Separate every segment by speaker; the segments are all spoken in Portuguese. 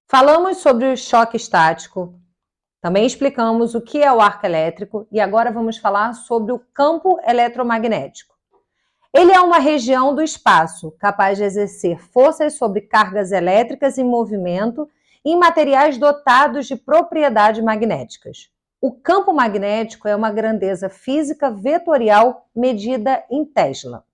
Speaker 1: Falamos sobre o choque estático, também explicamos o que é o arco elétrico e agora vamos falar sobre o campo eletromagnético. Ele é uma região do espaço capaz de exercer forças sobre cargas elétricas em movimento em materiais dotados de propriedades magnéticas. O campo magnético é uma grandeza física vetorial medida em Tesla.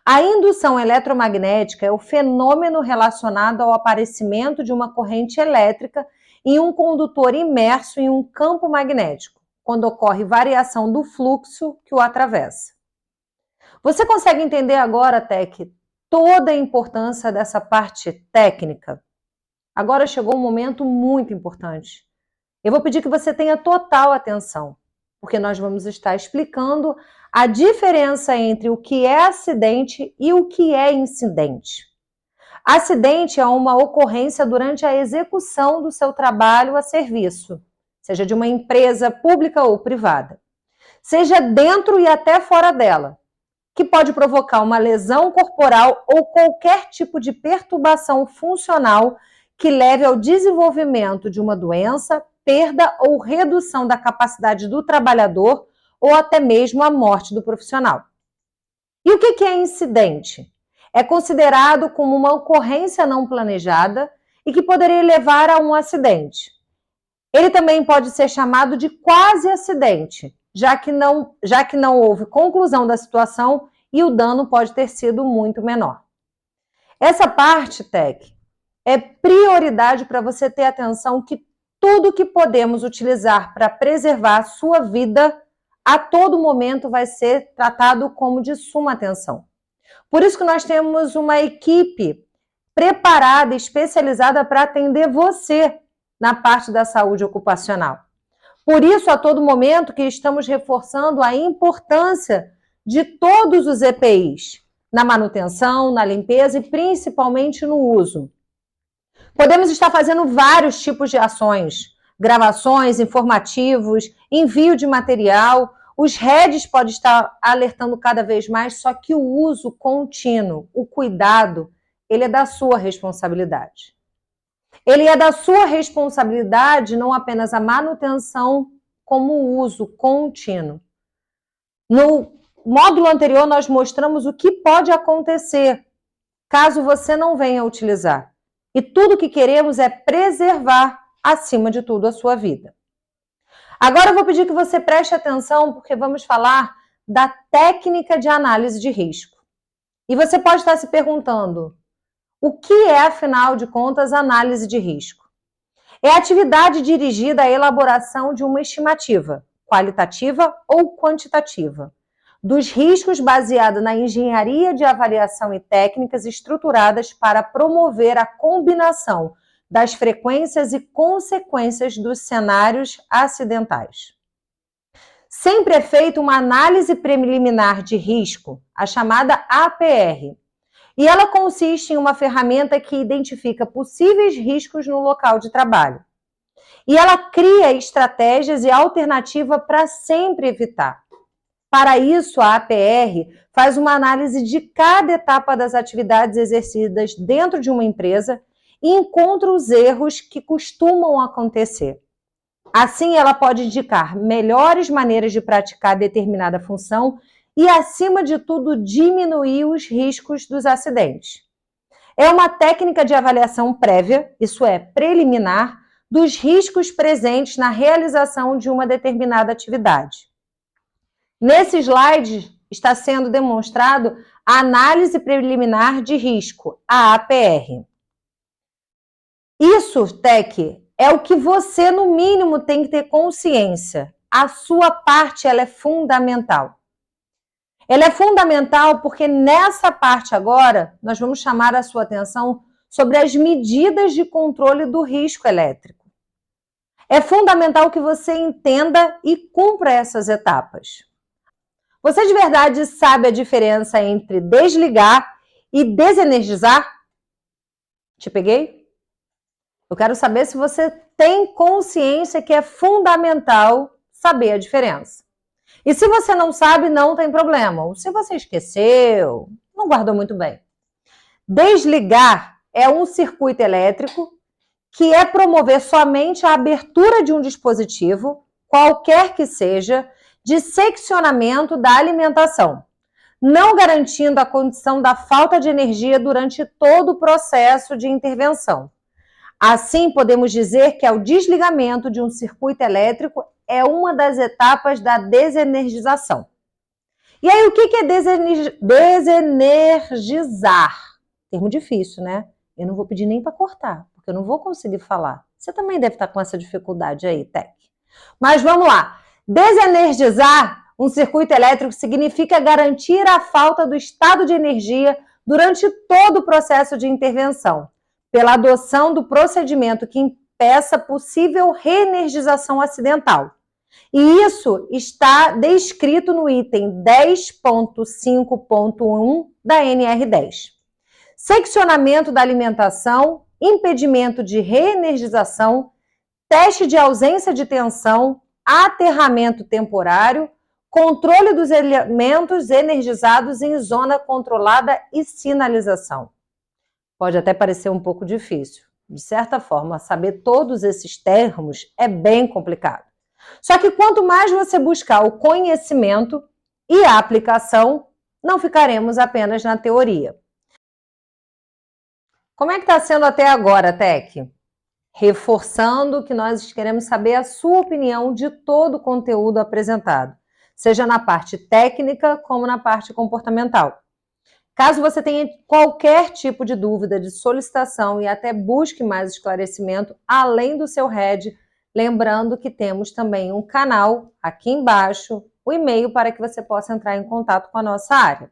Speaker 1: A indução eletromagnética é o fenômeno relacionado ao aparecimento de uma corrente elétrica em um condutor imerso em um campo magnético, quando ocorre variação do fluxo que o atravessa. Você consegue entender agora, Tec, toda a importância dessa parte técnica? Agora chegou um momento muito importante. Eu vou pedir que você tenha total atenção, porque nós vamos estar explicando a diferença entre o que é acidente e o que é incidente. Acidente é uma ocorrência durante a execução do seu trabalho a serviço, seja de uma empresa pública ou privada, seja dentro e até fora dela, que pode provocar uma lesão corporal ou qualquer tipo de perturbação funcional que leve ao desenvolvimento de uma doença, perda ou redução da capacidade do trabalhador ou até mesmo a morte do profissional. E o que é incidente? É considerado como uma ocorrência não planejada e que poderia levar a um acidente. Ele também pode ser chamado de quase acidente, já que não houve conclusão da situação e o dano pode ter sido muito menor. Essa parte, Tec, é prioridade para você ter atenção que tudo que podemos utilizar para preservar a sua vida a todo momento vai ser tratado como de suma atenção. Por isso que nós temos uma equipe preparada e especializada para atender você na parte da saúde ocupacional. Por isso, a todo momento que estamos reforçando a importância de todos os EPIs, na manutenção, na limpeza e principalmente no uso. Podemos estar fazendo vários tipos de ações, gravações, informativos, envio de material. Os heads podem estar alertando cada vez mais, só que o uso contínuo, o cuidado, ele é da sua responsabilidade. Ele é da sua responsabilidade não apenas a manutenção, como o uso contínuo. No módulo anterior, nós mostramos o que pode acontecer caso você não venha utilizar. E tudo que queremos é preservar, acima de tudo, a sua vida. Agora eu vou pedir que você preste atenção, porque vamos falar da técnica de análise de risco. E você pode estar se perguntando, o que é, afinal de contas, análise de risco? É a atividade dirigida à elaboração de uma estimativa, qualitativa ou quantitativa, dos riscos baseada na engenharia de avaliação e técnicas estruturadas para promover a combinação das frequências e consequências dos cenários acidentais. Sempre é feita uma análise preliminar de risco, a chamada APR, e ela consiste em uma ferramenta que identifica possíveis riscos no local de trabalho. E ela cria estratégias e alternativas para sempre evitar. Para isso, a APR faz uma análise de cada etapa das atividades exercidas dentro de uma empresa e encontra os erros que costumam acontecer. Assim, ela pode indicar melhores maneiras de praticar determinada função e, acima de tudo, diminuir os riscos dos acidentes. É uma técnica de avaliação prévia, isso é, preliminar, dos riscos presentes na realização de uma determinada atividade. Nesse slide está sendo demonstrado a análise preliminar de risco, a APR. Isso, Tec, é o que você, no mínimo, tem que ter consciência. A sua parte, ela é fundamental. Ela é fundamental porque nessa parte agora, nós vamos chamar a sua atenção sobre as medidas de controle do risco elétrico. É fundamental que você entenda e cumpra essas etapas. Você de verdade sabe a diferença entre desligar e desenergizar? Te peguei? Eu quero saber se você tem consciência que é fundamental saber a diferença. E se você não sabe, não tem problema. Ou se você esqueceu, não guardou muito bem. Desligar é um circuito elétrico que é promover somente a abertura de um dispositivo, qualquer que seja, de seccionamento da alimentação, não garantindo a condição da falta de energia durante todo o processo de intervenção. Assim, podemos dizer que o desligamento de um circuito elétrico é uma das etapas da desenergização. E aí, o que é desenergizar? Termo difícil, né? Eu não vou pedir nem para cortar, porque eu não vou conseguir falar. Você também deve estar com essa dificuldade aí, Tec. Mas vamos lá. Desenergizar um circuito elétrico significa garantir a falta do estado de energia durante todo o processo de intervenção, pela adoção do procedimento que impeça possível reenergização acidental. E isso está descrito no item 10.5.1 da NR10. Seccionamento da alimentação, impedimento de reenergização, teste de ausência de tensão, aterramento temporário, controle dos elementos energizados em zona controlada e sinalização. Pode até parecer um pouco difícil. De certa forma, saber todos esses termos é bem complicado. Só que quanto mais você buscar o conhecimento e a aplicação, não ficaremos apenas na teoria. Como é que está sendo até agora, Tec? Reforçando que nós queremos saber a sua opinião de todo o conteúdo apresentado, seja na parte técnica como na parte comportamental. Caso você tenha qualquer tipo de dúvida, de solicitação e até busque mais esclarecimento, além do seu RED, lembrando que temos também um canal aqui embaixo, o e-mail para que você possa entrar em contato com a nossa área.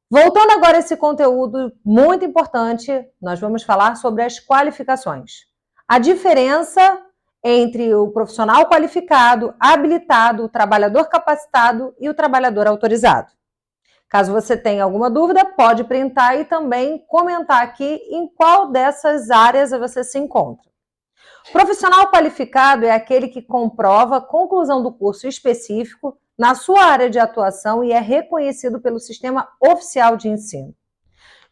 Speaker 1: Voltando agora a esse conteúdo muito importante, nós vamos falar sobre as qualificações. A diferença entre o profissional qualificado, habilitado, o trabalhador capacitado e o trabalhador autorizado. Caso você tenha alguma dúvida, pode printar e também comentar aqui em qual dessas áreas você se encontra. Profissional qualificado é aquele que comprova a conclusão do curso específico na sua área de atuação e é reconhecido pelo Sistema Oficial de Ensino.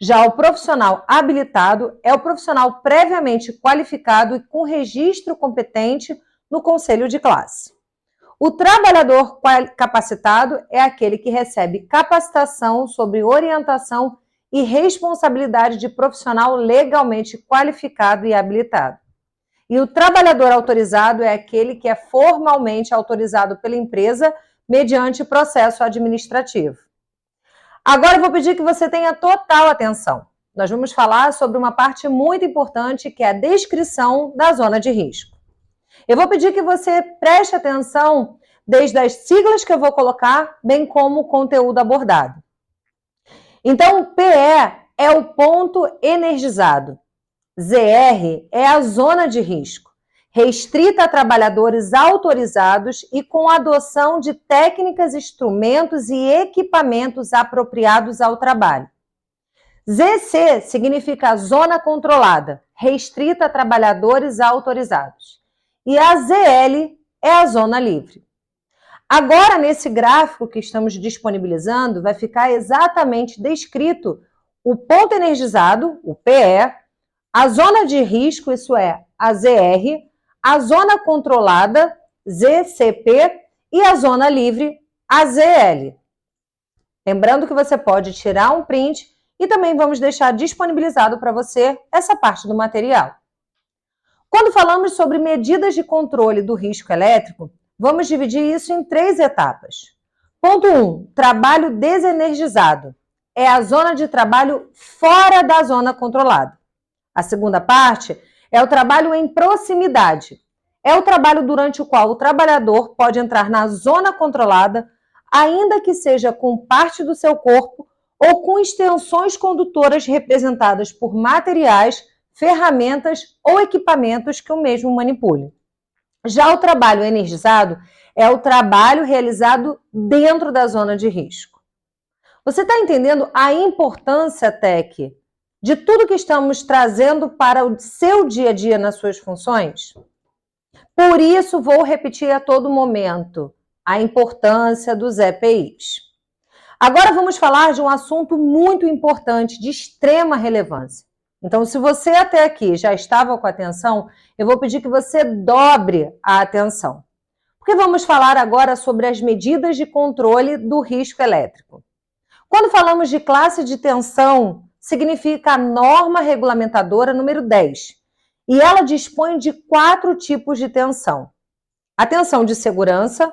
Speaker 1: Já o profissional habilitado é o profissional previamente qualificado e com registro competente no conselho de classe. O trabalhador capacitado é aquele que recebe capacitação sobre orientação e responsabilidade de profissional legalmente qualificado e habilitado. E o trabalhador autorizado é aquele que é formalmente autorizado pela empresa mediante processo administrativo. Agora eu vou pedir que você tenha total atenção. Nós vamos falar sobre uma parte muito importante, que é a descrição da zona de risco. Eu vou pedir que você preste atenção desde as siglas que eu vou colocar, bem como o conteúdo abordado. Então, o PE é o ponto energizado. ZR é a zona de risco, restrita a trabalhadores autorizados e com adoção de técnicas, instrumentos e equipamentos apropriados ao trabalho. ZC significa zona controlada, restrita a trabalhadores autorizados. E a ZL é a zona livre. Agora, nesse gráfico que estamos disponibilizando, vai ficar exatamente descrito o ponto energizado, o PE, a zona de risco, isso é, a ZR, a zona controlada, ZCP, e a zona livre, a ZL. Lembrando que você pode tirar um print e também vamos deixar disponibilizado para você essa parte do material. Quando falamos sobre medidas de controle do risco elétrico, vamos dividir isso em 3 etapas. Ponto 1, trabalho desenergizado. É a zona de trabalho fora da zona controlada. A segunda parte é o trabalho em proximidade. É o trabalho durante o qual o trabalhador pode entrar na zona controlada, ainda que seja com parte do seu corpo ou com extensões condutoras representadas por materiais, ferramentas ou equipamentos que o mesmo manipule. Já o trabalho energizado é o trabalho realizado dentro da zona de risco. Você está entendendo a importância, Tec, de tudo que estamos trazendo para o seu dia a dia nas suas funções? Por isso, vou repetir a todo momento a importância dos EPIs. Agora vamos falar de um assunto muito importante, de extrema relevância. Então, se você até aqui já estava com atenção, eu vou pedir que você dobre a atenção. Porque vamos falar agora sobre as medidas de controle do risco elétrico. Quando falamos de classe de tensão, significa a norma regulamentadora número 10. E ela dispõe de 4 tipos de tensão. A tensão de segurança,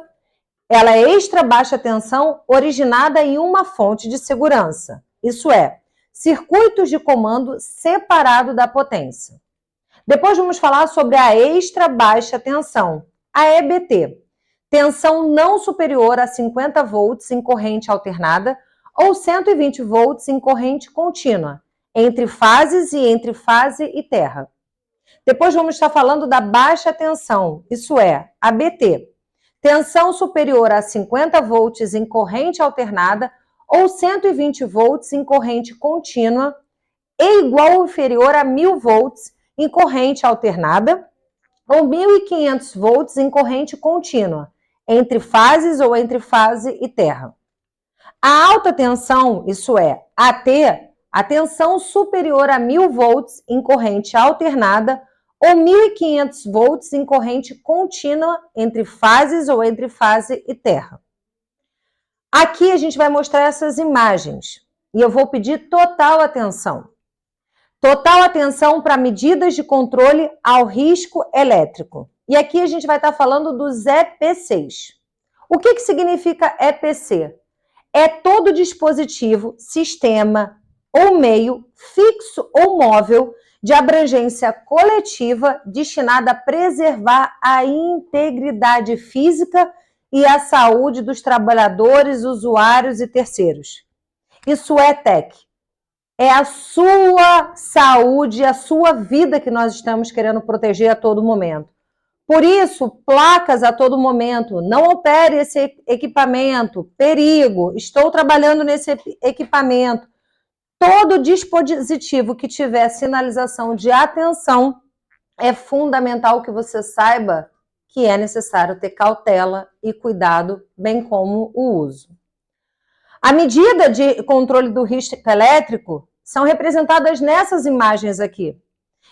Speaker 1: ela é extra baixa tensão originada em uma fonte de segurança. Isso é, circuitos de comando separado da potência. Depois vamos falar sobre a extra baixa tensão, a EBT. Tensão não superior a 50 volts em corrente alternada ou 120 volts em corrente contínua, entre fases e entre fase e terra. Depois vamos estar falando da baixa tensão, isso é, a BT. Tensão superior a 50 volts em corrente alternada ou 120 volts em corrente contínua e igual ou inferior a 1000 volts em corrente alternada ou 1500 volts em corrente contínua, entre fases ou entre fase e terra. A alta tensão, isso é, AT, a tensão superior a 1000 volts em corrente alternada ou 1500 volts em corrente contínua entre fases ou entre fase e terra. Aqui a gente vai mostrar essas imagens e eu vou pedir total atenção. Total atenção para medidas de controle ao risco elétrico. E aqui a gente vai estar falando dos EPCs. O que significa EPC? É todo dispositivo, sistema ou meio fixo ou móvel de abrangência coletiva destinada a preservar a integridade física e a saúde dos trabalhadores, usuários e terceiros. Isso é TEC. É a sua saúde, a sua vida que nós estamos querendo proteger a todo momento. Por isso, placas a todo momento, não opere esse equipamento, perigo, estou trabalhando nesse equipamento. Todo dispositivo que tiver sinalização de atenção, é fundamental que você saiba que é necessário ter cautela e cuidado, bem como o uso. A medida de controle do risco elétrico são representadas nessas imagens aqui.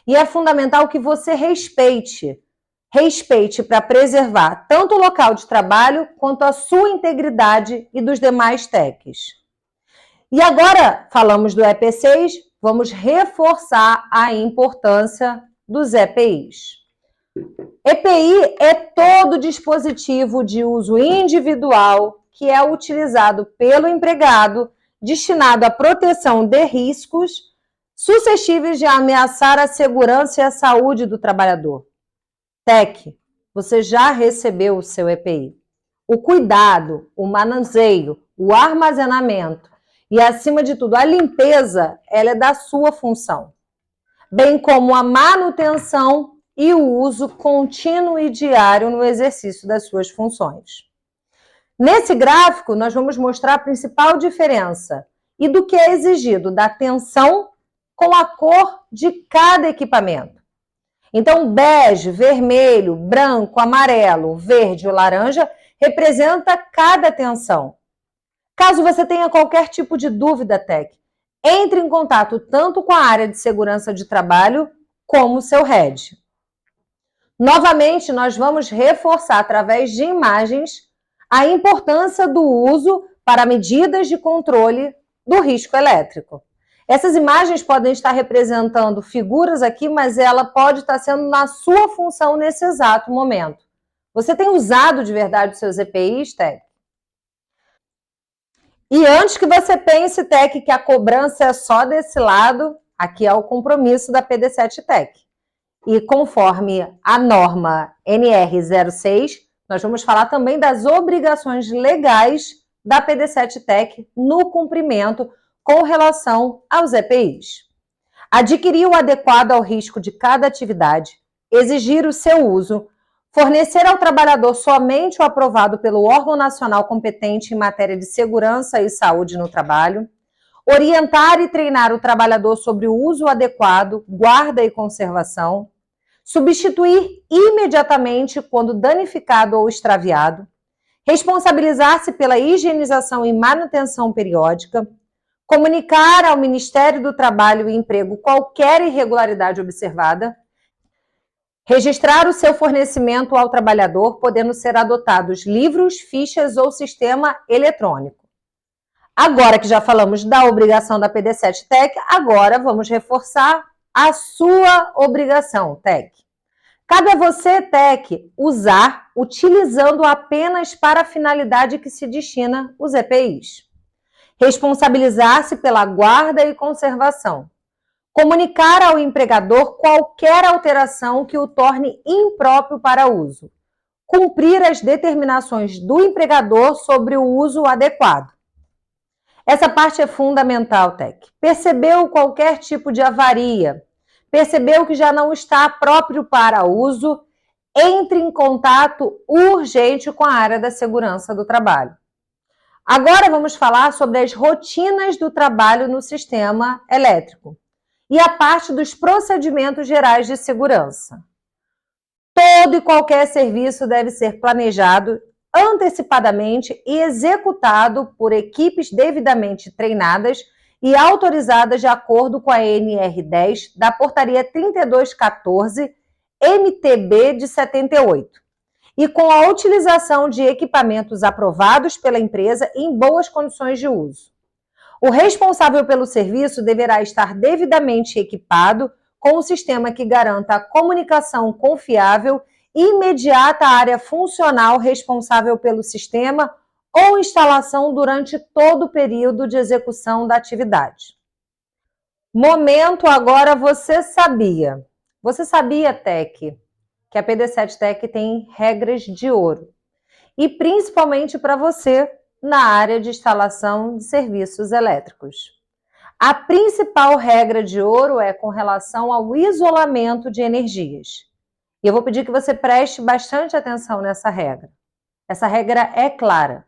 Speaker 1: E é fundamental que você respeite para preservar tanto o local de trabalho quanto a sua integridade e dos demais TECs. E agora falamos do EP6, vamos reforçar a importância dos EPIs. EPI é todo dispositivo de uso individual que é utilizado pelo empregado destinado à proteção de riscos suscetíveis de ameaçar a segurança e a saúde do trabalhador. TEC, você já recebeu o seu EPI. O cuidado, o manuseio, o armazenamento e, acima de tudo, a limpeza, ela é da sua função, bem como a manutenção e o uso contínuo e diário no exercício das suas funções. Nesse gráfico, nós vamos mostrar a principal diferença e do que é exigido da tensão com a cor de cada equipamento. Então, bege, vermelho, branco, amarelo, verde ou laranja representa cada tensão. Caso você tenha qualquer tipo de dúvida, TEC, entre em contato tanto com a área de segurança de trabalho como o seu head. Novamente, nós vamos reforçar através de imagens a importância do uso para medidas de controle do risco elétrico. Essas imagens podem estar representando figuras aqui, mas ela pode estar sendo na sua função nesse exato momento. Você tem usado de verdade os seus EPIs, TEC? E antes que você pense, TEC, que a cobrança é só desse lado, aqui é o compromisso da PD7-TEC. E conforme a norma NR06, nós vamos falar também das obrigações legais da PD7-TEC no cumprimento com relação aos EPIs. Adquirir o adequado ao risco de cada atividade, exigir o seu uso, fornecer ao trabalhador somente o aprovado pelo órgão nacional competente em matéria de segurança e saúde no trabalho, orientar e treinar o trabalhador sobre o uso adequado, guarda e conservação, substituir imediatamente quando danificado ou extraviado, responsabilizar-se pela higienização e manutenção periódica, Comunicar ao Ministério do Trabalho e Emprego qualquer irregularidade observada. Registrar o seu fornecimento ao trabalhador, podendo ser adotados livros, fichas ou sistema eletrônico. Agora que já falamos da obrigação da PD7-TEC, agora vamos reforçar a sua obrigação, TEC. Cabe a você, TEC, usar utilizando apenas para a finalidade que se destina os EPIs. Responsabilizar-se pela guarda e conservação. Comunicar ao empregador qualquer alteração que o torne impróprio para uso. Cumprir as determinações do empregador sobre o uso adequado. Essa parte é fundamental, TEC. Percebeu qualquer tipo de avaria, percebeu que já não está próprio para uso, entre em contato urgente com a área da segurança do trabalho. Agora vamos falar sobre as rotinas do trabalho no sistema elétrico e a parte dos procedimentos gerais de segurança. Todo e qualquer serviço deve ser planejado antecipadamente e executado por equipes devidamente treinadas e autorizadas de acordo com a NR10 da Portaria 3214 MTB de 78 e com a utilização de equipamentos aprovados pela empresa em boas condições de uso. O responsável pelo serviço deverá estar devidamente equipado com um sistema que garanta a comunicação confiável e imediata à área funcional responsável pelo sistema ou instalação durante todo o período de execução da atividade. Momento agora você sabia. Você sabia, TEC, que a PD7-TEC tem regras de ouro. E principalmente para você na área de instalação de serviços elétricos. A principal regra de ouro é com relação ao isolamento de energias. E eu vou pedir que você preste bastante atenção nessa regra. Essa regra é clara.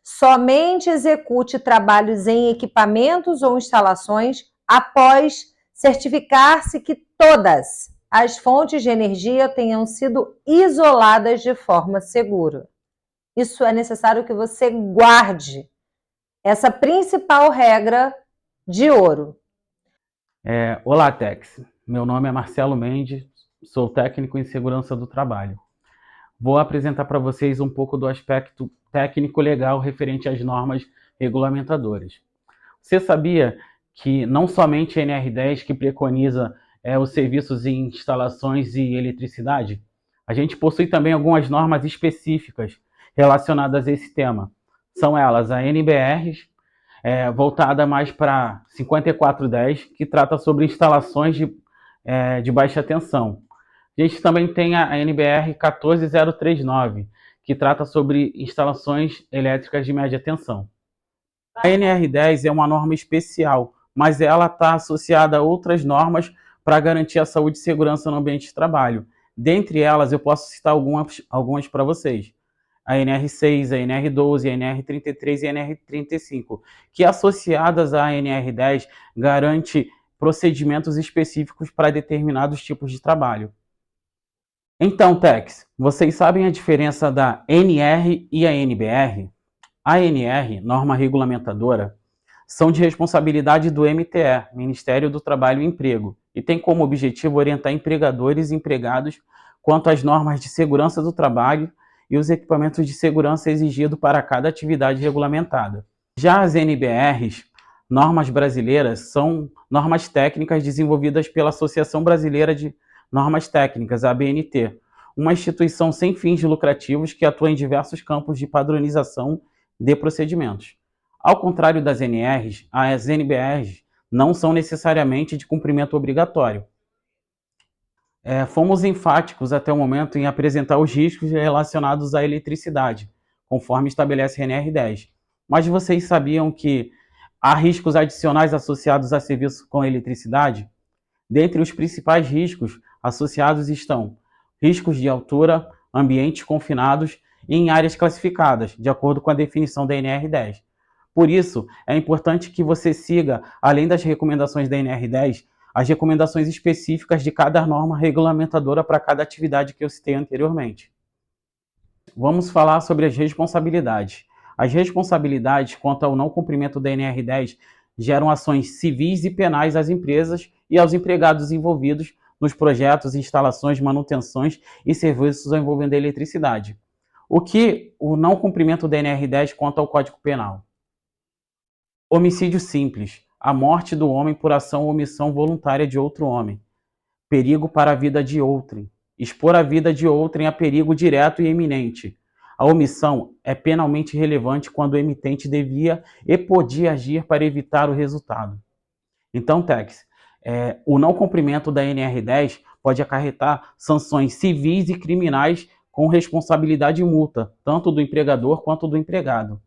Speaker 1: Somente execute trabalhos em equipamentos ou instalações após certificar-se que todas as fontes de energia tenham sido isoladas de forma segura. Isso é necessário que você guarde essa principal regra de ouro.
Speaker 2: Olá, Tex. Meu nome é Marcelo Mendes, sou técnico em segurança do trabalho. Vou apresentar para vocês um pouco do aspecto técnico legal referente às normas regulamentadoras. Você sabia que não somente a NR10 que preconiza os serviços em instalações e eletricidade? A gente possui também algumas normas específicas relacionadas a esse tema. São elas a NBR, voltada mais para 5410, que trata sobre instalações de baixa tensão. A gente também tem a NBR 14039, que trata sobre instalações elétricas de média tensão. A NR10 é uma norma especial, mas ela está associada a outras normas para garantir a saúde e segurança no ambiente de trabalho. Dentre elas, eu posso citar algumas para vocês. A NR6, a NR12, a NR33 e a NR35, que associadas à NR10 garante procedimentos específicos para determinados tipos de trabalho. Então, Tex, vocês sabem a diferença da NR e a NBR? A NR, norma regulamentadora, são de responsabilidade do MTE, Ministério do Trabalho e Emprego, e tem como objetivo orientar empregadores e empregados quanto às normas de segurança do trabalho e os equipamentos de segurança exigidos para cada atividade regulamentada. Já as NBRs, normas brasileiras, são normas técnicas desenvolvidas pela Associação Brasileira de Normas Técnicas, ABNT, uma instituição sem fins lucrativos que atua em diversos campos de padronização de procedimentos. Ao contrário das NRs, as NBRs não são necessariamente de cumprimento obrigatório. Fomos enfáticos até o momento em apresentar os riscos relacionados à eletricidade, conforme estabelece a NR10. Mas vocês sabiam que há riscos adicionais associados a serviços com eletricidade? Dentre os principais riscos associados estão riscos de altura, ambientes confinados e em áreas classificadas, de acordo com a definição da NR10. Por isso, é importante que você siga, além das recomendações da NR10, as recomendações específicas de cada norma regulamentadora para cada atividade que eu citei anteriormente. Vamos falar sobre as responsabilidades. As responsabilidades quanto ao não cumprimento da NR10 geram ações civis e penais às empresas e aos empregados envolvidos nos projetos, instalações, manutenções e serviços envolvendo a eletricidade. O que o não cumprimento da NR10 conta ao Código Penal? Homicídio simples, a morte do homem por ação ou omissão voluntária de outro homem. Perigo para a vida de outrem. Expor a vida de outrem a perigo direto e iminente. A omissão é penalmente relevante quando o emitente devia e podia agir para evitar o resultado. Então, Tex, o não cumprimento da NR10 pode acarretar sanções civis e criminais com responsabilidade e multa, tanto do empregador quanto do empregado.